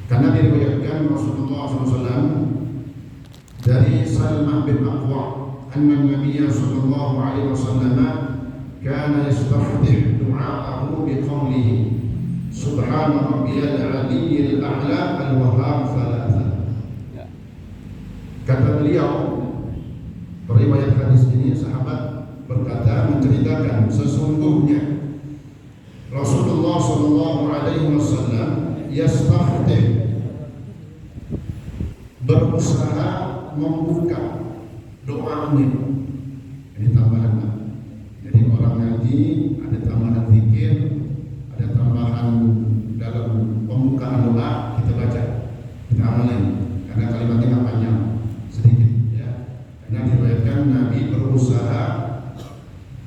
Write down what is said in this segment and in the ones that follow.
Karena diriwayatkan Rasulullah SAW dari Salmah bin Aqwa anna Nabiya sallallahu alaihi wasallam kana yastaftih du'a'ahu biqawlihi subhana rabbiyal aliyyil a'la al-wahhab thalatha. Kata beliau, periwayat hadis ini sahabat berkata menceritakan sesungguhnya Rasulullah sallallahu alaihi wasallam yastaftih, berusaha membuka doanya. Ini tambahan. Jadi orang ngaji ada tambahan zikir, ada tambahan dalam pembukaan doa, kita baca, kita amalin. Karena kalimatnya nggak panjang, sedikit ya. Karena diriwayatkan Nabi berusaha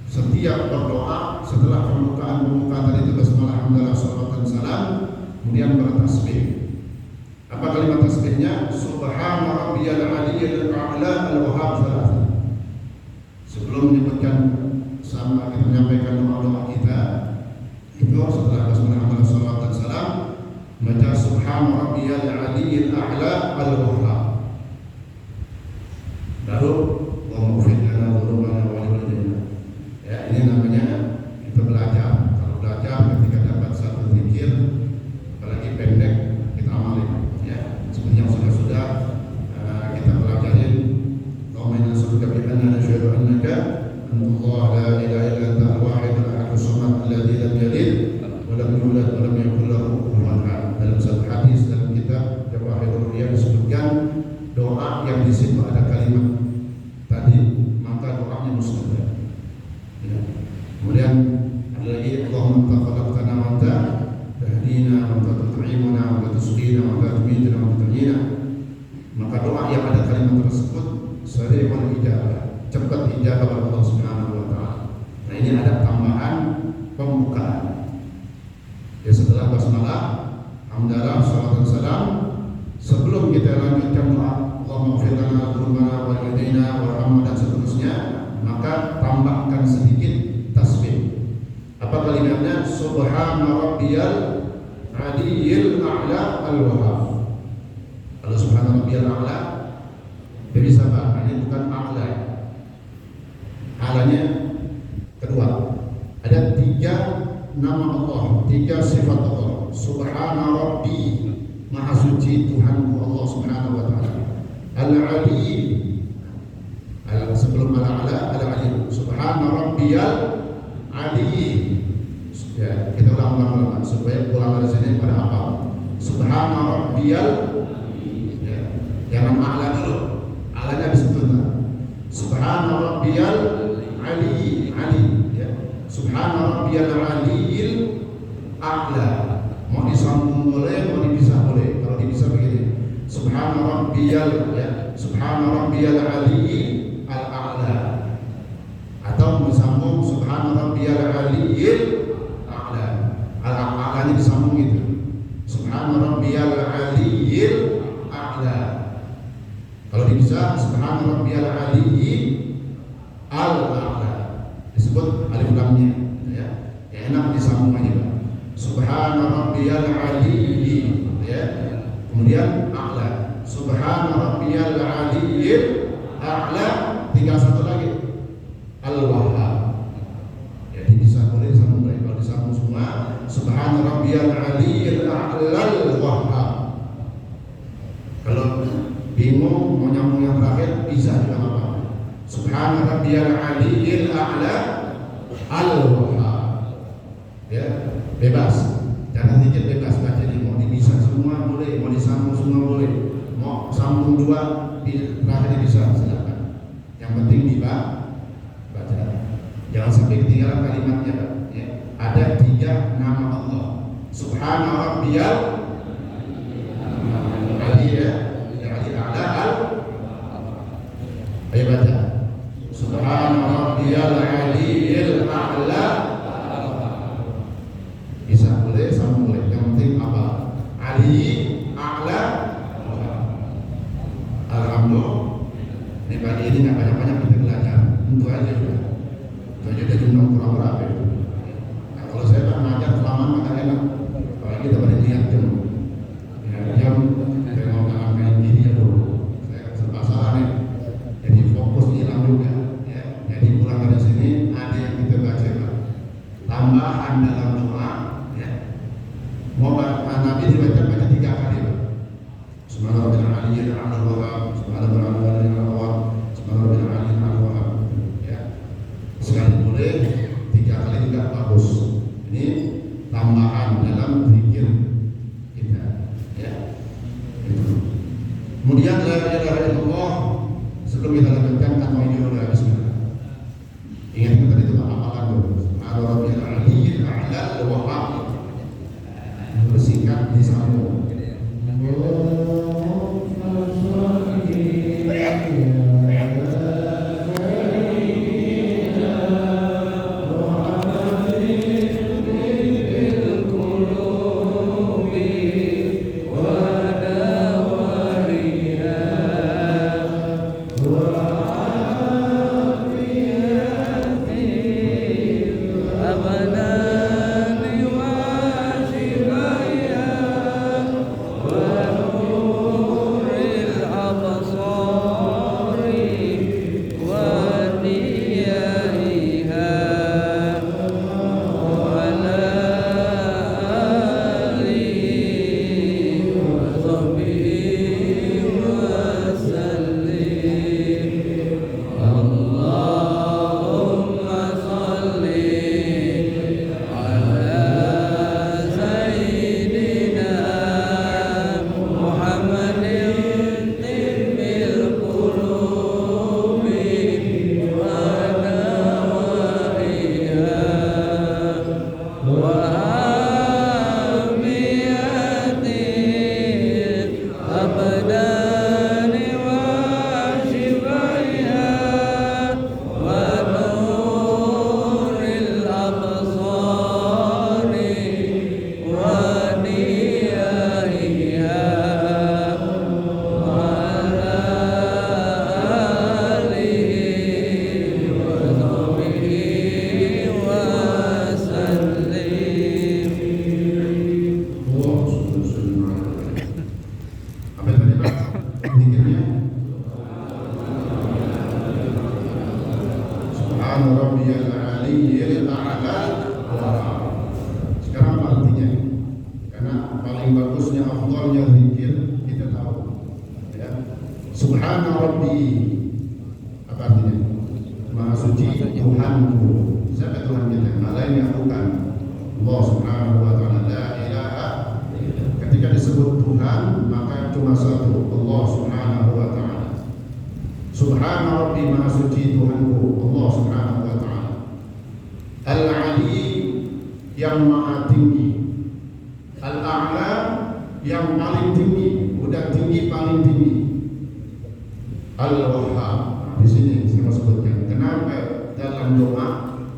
setiap berdoa setelah pembukaan tadi itu basmalah, hamdalah, shalawat dan salam, kemudian bertasbih. Apa kalimat tasbihnya? Subhana rabbiyal aliyyil a'la al-wahhab thalatha. Sebelum menyebutkan sama kita menyampaikan doa-doa kita, itu setelah basmalah, hamdalah, shalawat dan salam, baca subhana rabbiyal aliyyil a'la al-wahhab. Lalu Allahumma ighfir lana dzunubana wa liwalidayna. Ya, ini namanya kita belajar. Kalau belajar ketika dapat satu zikir, apalagi pendek, kita amalin. Seperti yang sudah kita pelajarin. Allahumma inna nas'aluka bi anna nashhadu annaka Allah la ilaha illa anta al-wahid al-ahad as-samad alladzi lam yalid wa lam yulad wa lam yakul lahu kufuwan ahad. Dalam satu hadis dalam kitab Jawahirul Riyad disebutkan doa yang di situ ada kalimat tadi, maka doanya mustajab. Ya. Kemudian ada lagi Allahumma anta khalaqtana wa anta tahdina wa anta tut'imuna wa anta tusqina wa anta tumituna wa anta tuhyina. Maka doa yang ada kalimat tersebut sari'ul ijabah, cepat ijabah oleh Allah Subhanahu wa taala. Nah, ini ada tambahan pembukaan. Ya, setelah basmalah, hamdalah, shalawat dan salam, sebelum kita lanjutkan doa Allahumma ighfir lana dzunubana wa liwalidayna warhamna dan seterusnya, maka tambahkan sedikit tasbih. Apa kalimatnya? Subhana rabbiyal aliyyil a'la al-wahhab. Kalau subhana rabbiyal a'la jadi sama, ini bukan a'la. A'lanya kedua. Ada 3 nama Allah, 3 sifat Allah. Subhana rabbi, maha suci Tuhanku Allah Subhanahu wa taala. Al-ali, sebelum al-a'la, al-ali. Subhana rabbiyal ali. Ya, kita ulang-ulang supaya pulang dari sini pada apa? Subhana rabbiyal, ya, jangan a'la dulu. A'lanya disebut. Subhana rabbiyal ali, ya. Subhana rabbiyal aliyil a'la. Mau disambung boleh, mau dipisah boleh. Kalau dipisah begini, subhana rabbiyal, ya, subhana rabbiyal aliyil al-a'la. Atau disambung subhana rabbiyal aliyil a'la. Al-a'lanya disambung itu. Subhana rabbiyal aliyil a'la. Kalau dipisah subhana rabbiyal aliyil al-a'la. Disebut alif lamnya, ya. Ya, enak disambung aja. Subhana rabbiyal aliyyi, ya. Kemudian a'la. Subhana rabbiyal aliyyil a'la. Tinggal satu lagi, al-wahhab. Jadi bisa boleh disambung lagi. Kalau disambung semua, subhana rabbiyal aliyyil a'la al-wahhab. Kalau bingung mau nyambung yang terakhir, bisa juga apa. Subhana rabbiyal aliyyil a'la al-wahhab. Ya, bebas, jangan sedikit bebas baca. Jadi mau dipisah semua boleh, mau disambung semua boleh, mau sambung 2 terakhir bisa, silakan. Yang penting baca, jangan sampai ketinggalan kalimatnya. Ya. Ada 3 nama Allah. Subhana rabbiyal ali, ya, ali a'la al. Ayo baca. Subhana rabbiyal aliyil a'la. Bisa boleh, sambung boleh. Yang penting apa? Ali a'la. Alhamdulillah. Ini pagi ini nggak banyak-banyak kita belajar. Untuk aja sudah. Itu aja udah jumlah kurang berapa itu. Nah, kalau saya tak ngajar kelamaan maka enak. Apalagi kita pada lihat jam. Ya, jam Nabi dibaca 3 kali, Pak. Subhana rabbil aliyyil a'la wa subhana rabbil aliyyil a'la wa subhana rabbil aliyyil a'la wa. Ya. Sekali boleh, 3 kali juga bagus. Ini tambahan dalam zikir kita. Ya. Kemudian la ilaha illallah sebelum kita lanjutkan atau ini dulu bismillah. Ingat tadi itu amalan dulu. Subhana rabbil aliyyil a'la wa bersingkat disambung. Sekarang apa artinya? Karena paling bagusnya afdalnya zikir kita tahu. Ya. Subhana Rabbi apa artinya? Maha suci Tuhanku. Siapa Tuhan kita? Lain yang bukan Allah Subhanahu wa taala. La ilaha. Ketika disebut Tuhan maka cuma satu, Allah Subhanahu wa taala. Subhana Rabbi, maha suci Tuhanku Allah Subhanahu wa taala. Al-Ali yang maha tinggi, Al-A'la yang paling tinggi, udah tinggi paling tinggi, Al-Wahhab. Di sini saya sebutkan kenapa dalam doa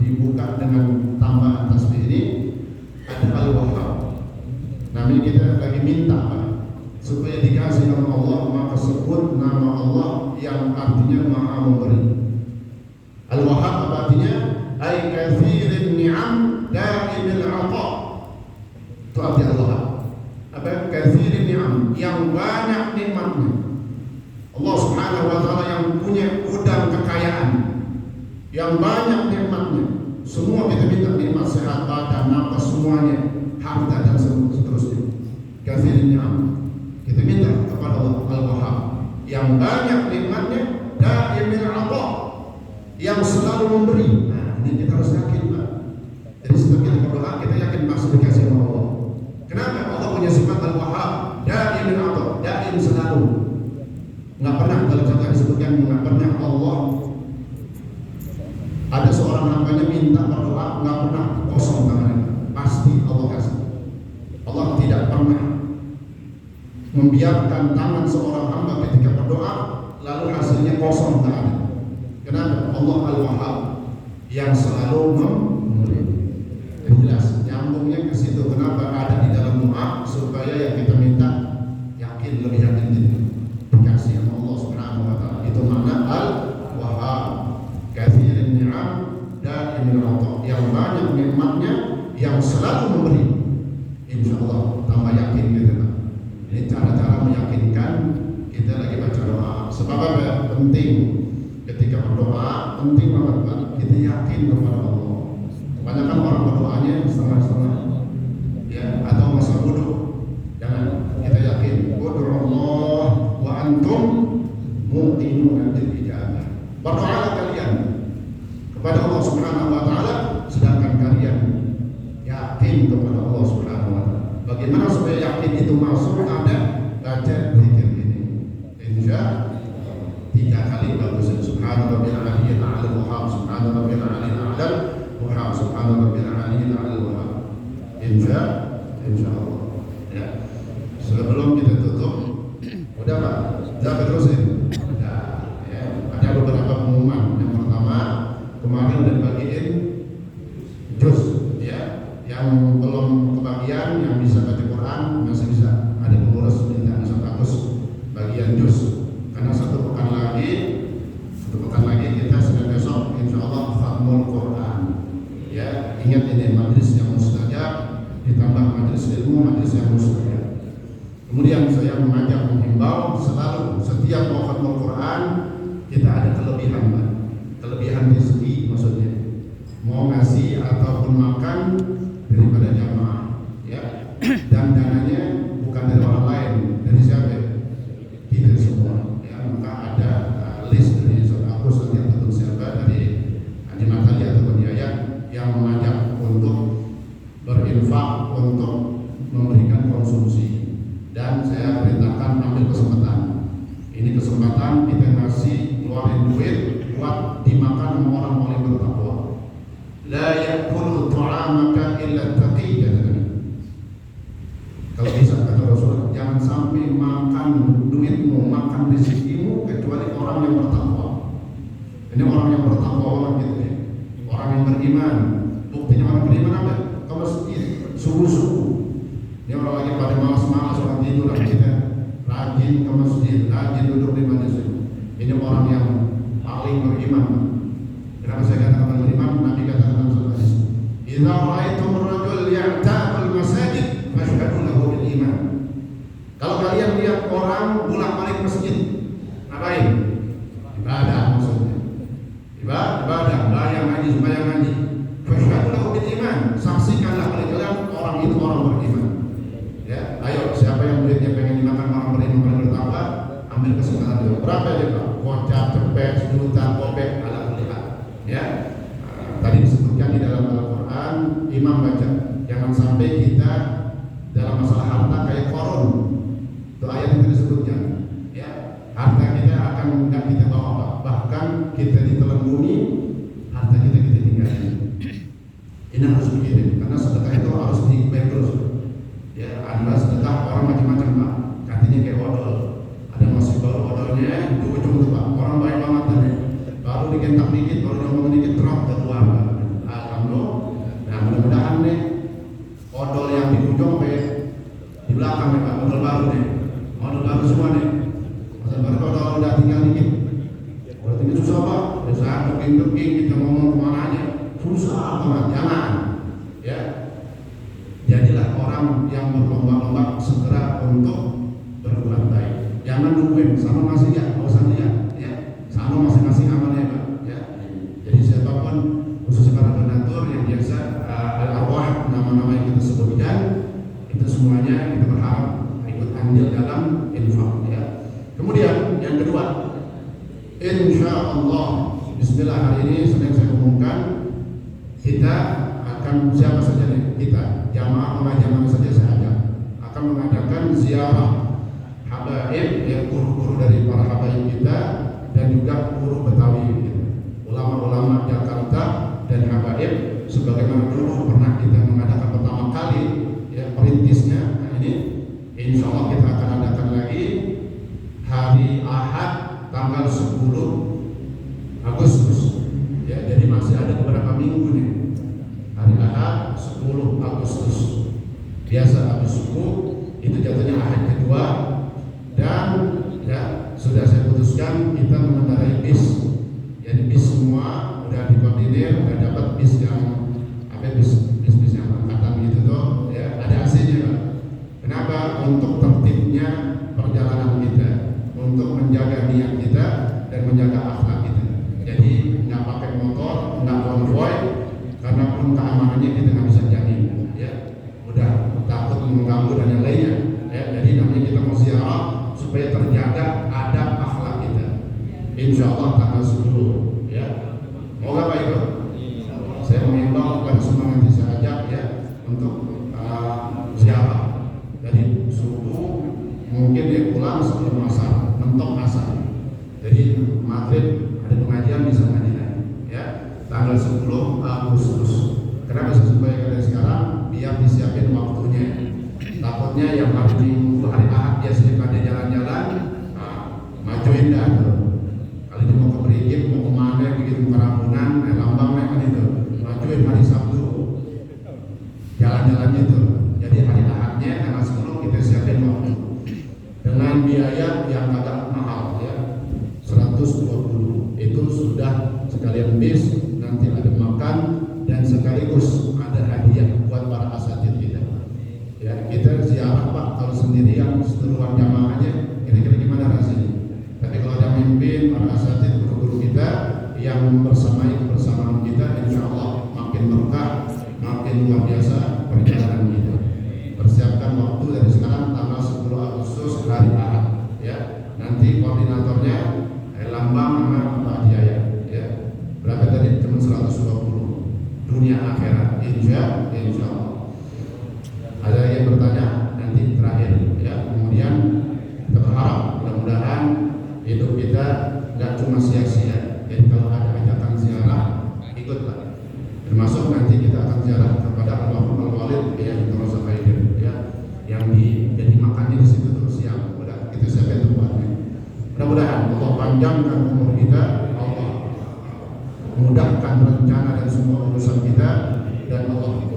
dibuka dengan tambahan tasbih ini ada Al-Wahhab. Nah ini kita lagi minta Pak, supaya dikasih nama Allah, maka sebut nama Allah yang artinya maha memberi. Al-Wahhab apa artinya? Ay katsirin ni'am daimil 'ata. Itu arti Allah. Apa? Katsirin ni'am, yang banyak nikmatnya. Allah Subhanahu wa taala yang punya gudang kekayaan, yang banyak nikmatnya. Semua kita minta nikmat sehat badan, nafas semuanya, harta dan seterusnya. Katsirin ni'am. Kita minta kepada Allah Al-Wahhab yang banyak nikmatnya, daimil 'ata, yang selalu memberi. Ini kita harus yakin Pak. Jadi setiap kita berdoa kita yakin pasti dikasih oleh Allah. Kenapa? Allah punya sifat Al-Wahhab, daim atau daim selalu. Nggak pernah dalam satu hadis disebutkan nggak pernah Allah ada seorang hambanya minta berdoa nggak pernah kosong tangannya. Pasti Allah kasih. Allah tidak pernah membiarkan tangan seorang hamba ketika berdoa lalu hasilnya kosong tangannya. Kenapa? Allah Al-Wahhab yang selalu memberi. Jelas nyambungnya ke situ. Kenapa ada di dalam doa supaya yang kita minta yakin, lebih yakin dikasih sama Allah Subhanahu wa taala. Itu makna Al-Wahhab, katsirin ni'am daimil 'ata, yang banyak nikmatnya, yang selalu memberi. Insyaallah tambah yakin kita. Ini cara-cara meyakinkan kita lagi baca doa. Sebab apa? Penting ketika berdoa, penting banget Pak, kita yakin kepada Allah. Kebanyakan orang berdoanya setengah-setengah, ya, atau masa bodoh Berdoalah kalian kepada Allah Subhanahu wa taala sedangkan kalian yakin kepada Allah Subhanahu wa taala. Bagaimana supaya yakin itu masuk? Ada baca zikir ini. Insya 3 kali bagus. Subhana rabbil aliyyil a'la wa subhana rabbil aliyyil a'la wa subhana rabbil aliyyil a'la wa insya Allah. Ya. Sebelum kita tutup, udah Pak, jangan terusin. Nah, ya. Ada beberapa pengumuman. Yang pertama, kemarin udah bagiin juz, ya. Yang belum kebagian, yang bisa baca Quran masih bisa. Ada pengurus minta status bagian juz. Karena satu pekan lagi kita sedang besok, insya Allah khatmul Quran. Ya, ingat ini majlis yang mustajab ditambah majlis ilmu, majlis yang mustajab. Kemudian saya menghimbau selalu setiap mau khatmul Quran kita ada kelebihan rezeki, maksudnya mau ngasih ataupun makan daripada jamaah, ya. Dan dananya bukan dari orang lain, dari siapa? Kita semua. Maka ada list dari aku setiap tentu siapa dari Haji Matali atau Yayat yang mengajak untuk berinfak, untuk memberikan konsumsi, dan saya perintahkan ambil kesempatan. Ini kesempatan kita ngasih keluarin duit buat dimakan sama orang paling bertakwa. La yakulu ta'amaka illa taqi, kalau bisa kata Rasulullah, jangan sampai makan duitmu, makan rezekimu kecuali orang yang bertakwa. Ini orang yang bertakwa orang gitu ya. Orang yang beriman. Buktinya orang beriman apa? Ke masjid subuh-subuh. Ini orang lagi pada malas-malas orang tidur, kita rajin ke masjid, rajin duduk di majelis. Ini orang yang paling beriman. Kenapa saya katakan beriman? Nabi katakan dalam satu hadis, "Idza ra'aitum ar-rajul ya'taqul masajid fashhadu lahu bil iman." Kalau kalian lihat orang bolak-balik masjid, ngapain? Ibadah maksudnya. Ibadah, bayang ngaji. Fashhadu lahu bil iman. Saksikanlah oleh kalian orang itu orang beriman. Ya, ayo siapa yang duitnya pengen dimakan orang beriman paling bertakwa, ambil kesempatan dulu. Berapa ya Pak? Kocap, cepet, sejuta, kopek, alhamdulillah. Ya. Tadi disebutkan di dalam Al-Quran, imam baca, jangan sampai kita dalam masalah harta kayak korun. Itu ayat yang disebutkan. Ya, harta kita akan enggak kita bawa Pak. Bahkan kita ditelan bumi, harta kita tinggalin. Ini harus dikirim, karena sedekah itu harus dibayar terus. Ya, ada sedekah orang macam-macam Pak. Katanya kayak odol. Ada masih baru odolnya, ujung-ujung itu Pak. Orang baik banget tadi. Baru dikentak dikit, baru ngomong dikit, drop keluar. Alhamdulillah. Nah, mudah-mudahan nih odol yang di ujung di belakang nih Pak, modal baru nih, modal baru semua nih. Modal baru kalau udah tinggal dikit, kalau tinggal susah Pak, susah duking kita ngomong kemana aja, susah banget, jangan. Ya, jadilah orang yang berlomba-lomba segera untuk berbuat baik. Jangan nungguin, sama masih ya, nggak usah lihat, ya, sama masing-masing amalnya Pak. Ya, jadi siapapun, khususnya para donatur yang biasa al-arwah nama-nama yang kita sebutkan, itu semuanya kita berharap ikut andil dalam infak. Ya. Kemudian yang kedua, insya Allah, Bismillah, hari ini sedang saya umumkan kita akan siapa saja nih kita jamaah saja saya ajak akan mengadakan ziarah habaib, ya, guru-guru dari para habaib kita dan juga guru Betawi gitu. Ulama-ulama Jakarta dan habaib sebagaimana dulu pernah kita mengadakan pertama kali, ya, perintisnya. Nah, ini insya Allah kita akan adakan lagi hari Ahad tanggal 10 Agustus. Ya, jadi masih ada beberapa minggu nih. Hari Ahad 10 Agustus. Biasa habis subuh itu jatuhnya Ahad kedua, dan ya sudah saya putuskan kita mengendarai bis. Jadi bis semua udah dikoordinir, udah dapat bis yang bis yang angkatan gitu tuh, ya, ada AC-nya Pak. Kenapa? Untuk tertibnya perjalanan kita, untuk menjaga niat kita dan menjaga akhlak kita. Jadi nggak pakai motor, nggak konvoy, karena pun keamanannya kita nggak bisa jamin, ya. Udah takut mengganggu dan yang lainnya, ya. Jadi namanya kita mau ziarah supaya terjaga adab akhlak kita. Insya Allah tanggal 10 untuk ziarah. Jadi subuh mungkin dia pulang sebelum asar, mentok asar. Jadi maghrib ada pengajian bisa ngaji lagi, ya. Tanggal 10 Agustus. Kenapa saya sampaikan dari sekarang? Biar disiapin waktunya. Takutnya yang hari Minggu, hari Ahad biasanya pada jalan-jalan, majuin dah tuh. Kalau dia mau ke Berigip, mau kemana, begitu ke Rambunan, Lambang kan itu, majuin hari Sabtu. Jalan-jalannya itu. Jadi hari Ahadnya tanggal 10 kita siapin waktu dengan biaya yang agak mahal, ya. 120 itu sudah sekalian bis, nanti ada makan dan sekaligus ada hadiah buat para asatidz kita. Ya, kita ziarah Pak kalau sendirian setelah jamaahnya kira-kira gimana rasanya? Tapi kalau ada mimpin para asatidz guru-guru kita yang membersamai kebersamaan kita, insya Allah makin berkah, makin luar biasa perjalanan kita. Persiapkan waktu dari sekarang tanggal 10 Agustus hari Ahad, ya. Nanti koordinatornya Lambang sama Pak Jaya, ya. Berapa tadi? Cuma 120. Dunia akhirat, insya Allah. Ada yang bertanya nanti terakhir, ya. Kemudian kita berharap mudah-mudahan hidup kita nggak cuma sia-sia. Jadi kalau ada ajakan ziarah, ikutlah. Termasuk nanti kita akan ziarah kepada almarhum Al-Walid yang terasa kaidir, ya. Yang jadi makannya di situ terus siang. Udah kita siapkan tempatnya. Mudah-mudahan Allah panjangkan umur kita, Allah mudahkan rencana dan semua urusan kita, dan Allah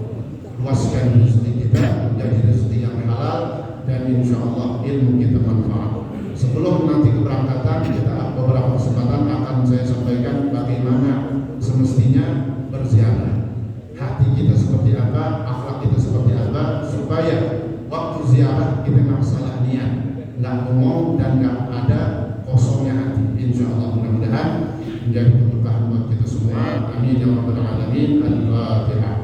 luaskan rezeki kita menjadi rezeki yang halal, dan insya Allah ilmu kita manfaat. Sebelum nanti keberangkatan kita beberapa kesempatan akan saya sampaikan bagaimana semestinya berziarah. Hati kita seperti apa, akhlak kita seperti apa, supaya waktu ziarah kita nggak salah niat, nggak ngomong dan nggak ada kosongnya hati. Insya Allah mudah-mudahan menjadi keberkahan buat kita semua. Amin ya rabbal alamin. Al-Fatihah.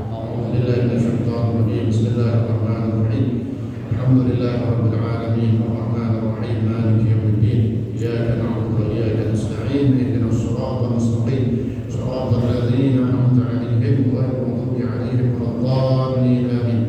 Bismillahirrahmanirrahim. Alhamdulillahi rabbil alamin. Ar-Rahmanir Rahim. Maliki yaumiddin. Iyyaka na'budu wa iyyaka nasta'in. Ihdinas siratal mustaqim. Siratal ladzina an'amta 'alaihim ghairil maghdubi 'alaihim waladdallin. Amin.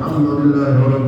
Alhamdulillah.